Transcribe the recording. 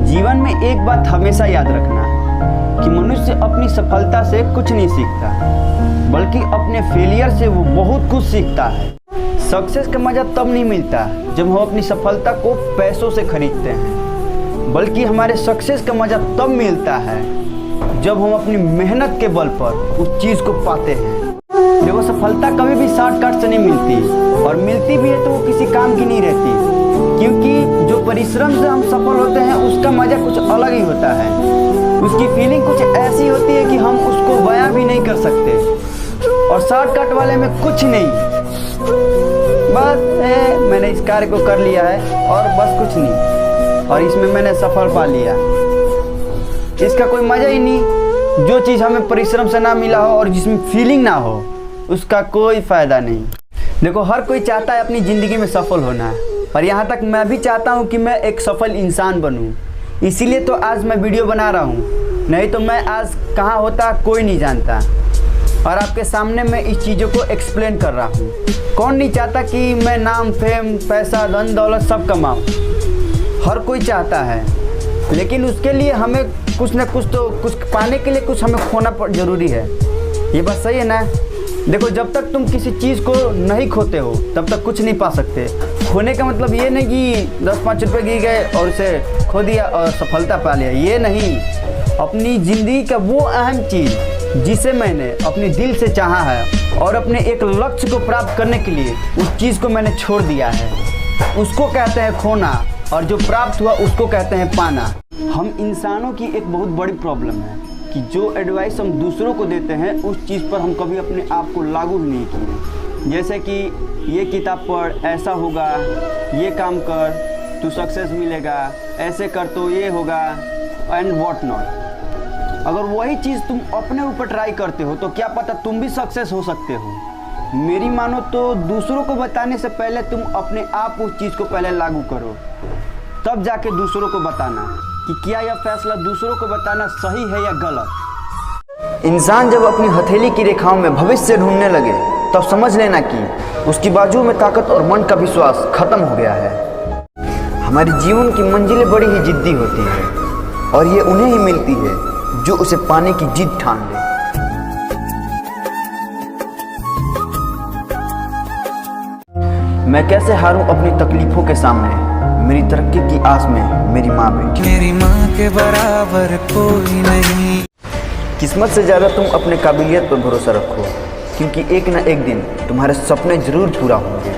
जीवन में एक बात हमेशा याद रखना कि मनुष्य अपनी सफलता से कुछ नहीं सीखता, बल्कि अपने फेलियर से वो बहुत कुछ सीखता है। सक्सेस का मज़ा तब नहीं मिलता जब हम अपनी सफलता को पैसों से खरीदते हैं, बल्कि हमारे सक्सेस का मज़ा तब मिलता है जब हम अपनी मेहनत के बल पर उस चीज़ को पाते हैं। देखो, सफलता कभी भी शॉर्टकट से नहीं मिलती, और मिलती भी है तो वो किसी काम की नहीं रहती, क्योंकि जो परिश्रम से हम सफल होते हैं उसका मज़ा कुछ अलग ही होता है। उसकी फीलिंग कुछ ऐसी होती है कि हम उसको बयां भी नहीं कर सकते। और शॉर्टकट वाले में कुछ नहीं, बस मैंने इस कार्य को कर लिया है और बस कुछ नहीं, और इसमें मैंने सफल पा लिया। इसका कोई मज़ा ही नहीं। जो चीज़ हमें परिश्रम से ना मिला हो और जिसमें फीलिंग ना हो, उसका कोई फ़ायदा नहीं। देखो, हर कोई चाहता है अपनी ज़िंदगी में सफल होना, और यहाँ तक मैं भी चाहता हूँ कि मैं एक सफल इंसान बनूँ। इसीलिए तो आज मैं वीडियो बना रहा हूँ, नहीं तो मैं आज कहाँ होता कोई नहीं जानता। और आपके सामने मैं इस चीज़ों को एक्सप्लेन कर रहा हूँ। कौन नहीं चाहता कि मैं नाम, फेम, पैसा, धन दौलत सब कमाऊँ? हर कोई चाहता है, लेकिन उसके लिए हमें कुछ ना कुछ तो, कुछ पाने के लिए कुछ हमें खोना ज़रूरी है। ये बात सही है ना? देखो, जब तक तुम किसी चीज़ को नहीं खोते हो तब तक कुछ नहीं पा सकते। खोने का मतलब ये नहीं कि 10-5 रुपये गिर गए और उसे खो दिया और सफलता पा लिया, ये नहीं। अपनी ज़िंदगी का वो अहम चीज़ जिसे मैंने अपने दिल से चाहा है और अपने एक लक्ष्य को प्राप्त करने के लिए उस चीज़ को मैंने छोड़ दिया है, उसको कहते हैं खोना, और जो प्राप्त हुआ उसको कहते हैं पाना। हम इंसानों की एक बहुत बड़ी प्रॉब्लम है कि जो एडवाइस हम दूसरों को देते हैं उस चीज़ पर हम कभी अपने आप को लागू भी नहीं किए। जैसे कि ये किताब पढ़, ऐसा होगा, ये काम कर तो सक्सेस मिलेगा, ऐसे कर तो ये होगा, एंड व्हाट नॉट। अगर वही चीज़ तुम अपने ऊपर ट्राई करते हो तो क्या पता तुम भी सक्सेस हो सकते हो। मेरी मानो तो दूसरों को बताने से पहले तुम अपने आप उस चीज़ को पहले लागू करो, तब जाके दूसरों को बताना कि क्या यह फैसला दूसरों को बताना सही है या गलत। इंसान जब अपनी हथेली की रेखाओं में भविष्य ढूंढने लगे तब समझ लेना कि उसकी बाजू में ताकत और मन का विश्वास खत्म हो गया है। हमारे जीवन की मंजिलें बड़ी ही जिद्दी होती है, और ये उन्हें ही मिलती है जो उसे पाने की जिद ठान ले। मैं कैसे हारूं अपनी तकलीफों के सामने, मेरी तरक्की की आस में मेरी माँ बैठी। मेरी माँ के बराबर कोई नहीं। किस्मत से ज़्यादा तुम अपने काबिलियत पर भरोसा रखो, क्योंकि एक ना एक दिन तुम्हारे सपने ज़रूर पूरा होंगे।